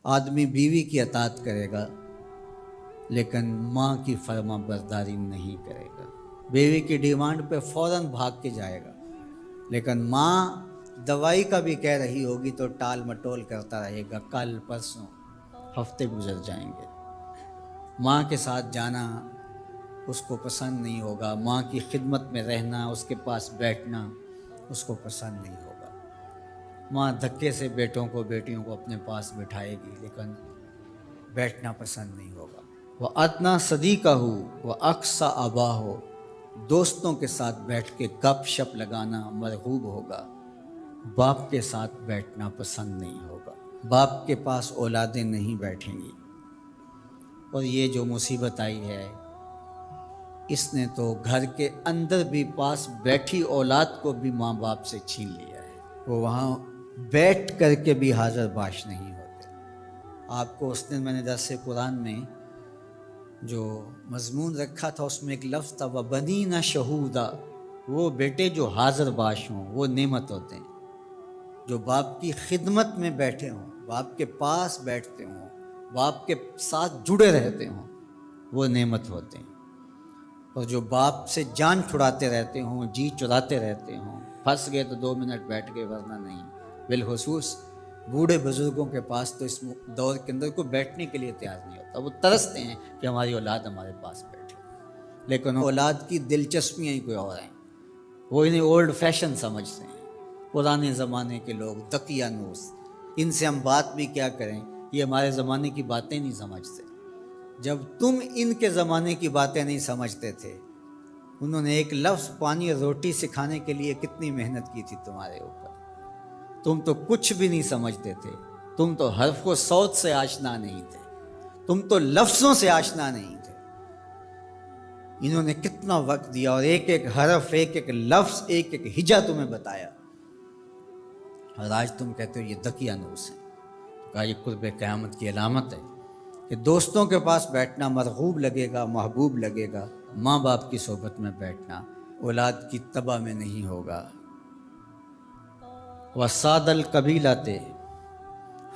آدمی بیوی کی اطاعت کرے گا لیکن ماں کی فرما برداری نہیں کرے گا، بیوی کی ڈیمانڈ پہ فوراً بھاگ کے جائے گا، لیکن ماں دوائی کا بھی کہہ رہی ہوگی تو ٹال مٹول کرتا رہے گا، کل پرسوں ہفتے گزر جائیں گے، ماں کے ساتھ جانا اس کو پسند نہیں ہوگا، ماں کی خدمت میں رہنا، اس کے پاس بیٹھنا اس کو پسند نہیں ہوگا، ماں دھکے سے بیٹوں کو بیٹیوں کو اپنے پاس بٹھائے گی لیکن بیٹھنا پسند نہیں ہوگا۔ وہ ادنا صدیقہ ہو وہ اقصا آبا ہو، دوستوں کے ساتھ بیٹھ کے گپ شپ لگانا مرغوب ہوگا، باپ کے ساتھ بیٹھنا پسند نہیں ہوگا، باپ کے پاس اولادیں نہیں بیٹھیں گی۔ اور یہ جو مصیبت آئی ہے اس نے تو گھر کے اندر بھی پاس بیٹھی اولاد کو بھی ماں باپ سے چھین لیا ہے، وہ وہاں بیٹھ کر کے بھی حاضر باش نہیں ہوتے۔ آپ کو اس دن میں نے درس قرآن میں جو مضمون رکھا تھا اس میں ایک لفظ تھا وَبَنِينَ شَهُودًا، وہ بیٹے جو حاضر باش ہوں وہ نعمت ہوتے ہیں، جو باپ کی خدمت میں بیٹھے ہوں، باپ کے پاس بیٹھتے ہوں، باپ کے ساتھ جڑے رہتے ہوں وہ نعمت ہوتے ہیں، اور جو باپ سے جان چھڑاتے رہتے ہوں، جی چراتے رہتے ہوں، پھنس گئے تو 2 منٹ بیٹھ گئے ورنہ نہیں، بالخصوص بوڑھے بزرگوں کے پاس تو اس دور کے اندر کوئی بیٹھنے کے لیے تیار نہیں ہوتا، وہ ترستے ہیں کہ ہماری اولاد ہمارے پاس بیٹھے، لیکن اولاد کی دلچسپیاں ہی کوئی اور ہیں، وہ انہیں اولڈ فیشن سمجھتے ہیں، پرانے زمانے کے لوگ دقیانوس، ان سے ہم بات بھی کیا کریں، یہ ہمارے زمانے کی باتیں نہیں سمجھتے۔ جب تم ان کے زمانے کی باتیں نہیں سمجھتے تھے، انہوں نے ایک لفظ پانی اور روٹی سکھانے کے لیے کتنی محنت کی تھی تمہارے اوپر، تم تو کچھ بھی نہیں سمجھتے تھے، تم تو حرف و صوت سے آشنا نہیں تھے، تم تو لفظوں سے آشنا نہیں تھے، انہوں نے کتنا وقت دیا اور ایک ایک حرف، ایک ایک لفظ، ایک ایک ہجا تمہیں بتایا، اور آج تم کہتے ہو یہ دقیانوس ہیں۔ کہا یہ قرب قیامت کی علامت ہے کہ دوستوں کے پاس بیٹھنا مرغوب لگے گا، محبوب لگے گا، ماں باپ کی صحبت میں بیٹھنا اولاد کی تباہ میں نہیں ہوگا۔ وَسَادَ الْقَبِيلَةِ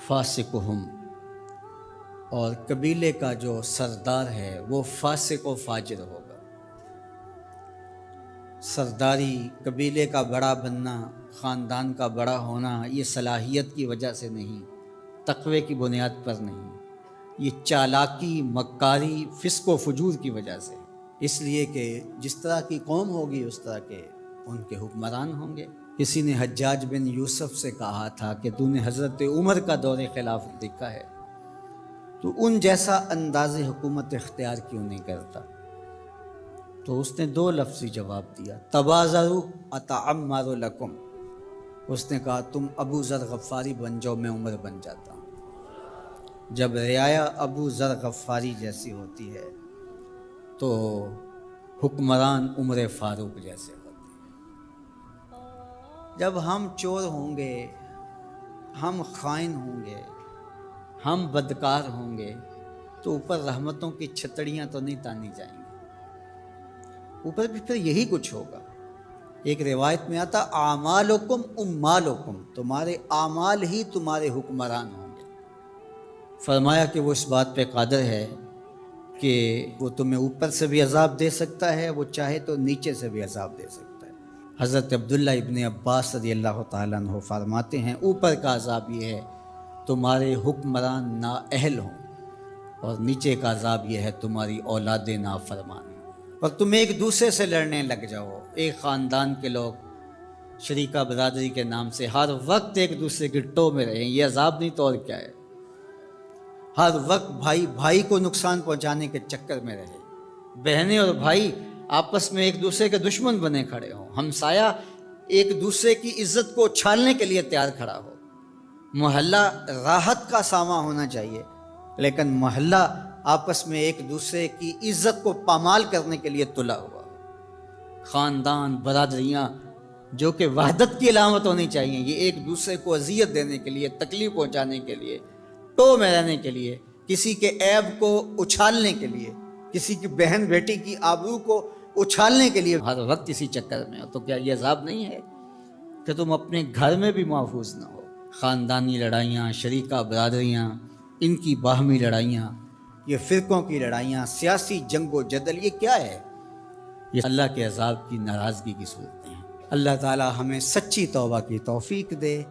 فَاسِقُهُمْ، اور قبیلے کا جو سردار ہے وہ فاسق و فاجر ہوگا۔ سرداری، قبیلے کا بڑا بننا، خاندان کا بڑا ہونا، یہ صلاحیت کی وجہ سے نہیں، تقوی کی بنیاد پر نہیں، یہ چالاکی، مکاری، فسق و فجور کی وجہ سے، اس لیے کہ جس طرح کی قوم ہوگی اس طرح کے ان کے حکمران ہوں گے۔ کسی نے حجاج بن یوسف سے کہا تھا کہ تو نے حضرت عمر کا دور خلافت دیکھا ہے، تو ان جیسا انداز حکومت اختیار کیوں نہیں کرتا؟ تو اس نے 2 لفظی جواب دیا، تبازروا اتعمر لکم، اس نے کہا تم ابو ذر غفاری بن جاؤ، میں عمر بن جاتا ہوں۔ جب رعایا ابو ذر غفاری جیسی ہوتی ہے تو حکمران عمر فاروق جیسے ہوتے ہیں۔ جب ہم چور ہوں گے، ہم خائن ہوں گے، ہم بدکار ہوں گے تو اوپر رحمتوں کی چھتڑیاں تو نہیں تانی جائیں گی، اوپر بھی پھر یہی کچھ ہوگا۔ ایک روایت میں آتا اعمالکم امالکم، تمہارے اعمال ہی تمہارے حکمران ہوں گے۔ فرمایا کہ وہ اس بات پہ قادر ہے کہ وہ تمہیں اوپر سے بھی عذاب دے سکتا ہے، وہ چاہے تو نیچے سے بھی عذاب دے سکتا ہے۔ حضرت عبداللہ ابن عباس رضی اللہ تعالیٰ عنہ فرماتے ہیں اوپر کا عذاب یہ ہے تمہارے حکمران نااہل ہوں، اور نیچے کا عذاب یہ ہے تمہاری اولادیں نافرمان ہوں، اور تم ایک دوسرے سے لڑنے لگ جاؤ، ایک خاندان کے لوگ شریکہ برادری کے نام سے ہر وقت ایک دوسرے کی ٹو میں رہیں، یہ عذاب نہیں تو اور کیا ہے؟ ہر وقت بھائی بھائی کو نقصان پہنچانے کے چکر میں رہے، بہنیں اور بھائی آپس میں ایک دوسرے کے دشمن بنے کھڑے ہوں، ہمسایہ ایک دوسرے کی عزت کو اچھالنے کے لیے تیار کھڑا ہو، محلہ راحت کا ساماں ہونا چاہیے لیکن محلہ آپس میں ایک دوسرے کی عزت کو پامال کرنے کے لیے تلا ہوا ہو، خاندان، برادریاں جو کہ وحدت کی علامت ہونی چاہیے، یہ ایک دوسرے کو اذیت دینے کے لیے، تکلیف پہنچانے کے لیے، ٹو میں رہنے کے لیے، کسی کے عیب کو اچھالنے کے لیے، کسی کی بہن بیٹی کی آبرو کو اچھالنے کے لیے ہر وقت اسی چکر میں ہو، تو کیا یہ عذاب نہیں ہے کہ تم اپنے گھر میں بھی محفوظ نہ ہو؟ خاندانی لڑائیاں، شریکہ برادریاں، ان کی باہمی لڑائیاں، یہ فرقوں کی لڑائیاں، سیاسی جنگ و جدل، یہ کیا ہے؟ یہ اللہ کے عذاب کی ناراضگی کی صورتیں ہیں۔ اللہ تعالی ہمیں سچی توبہ کی توفیق دے۔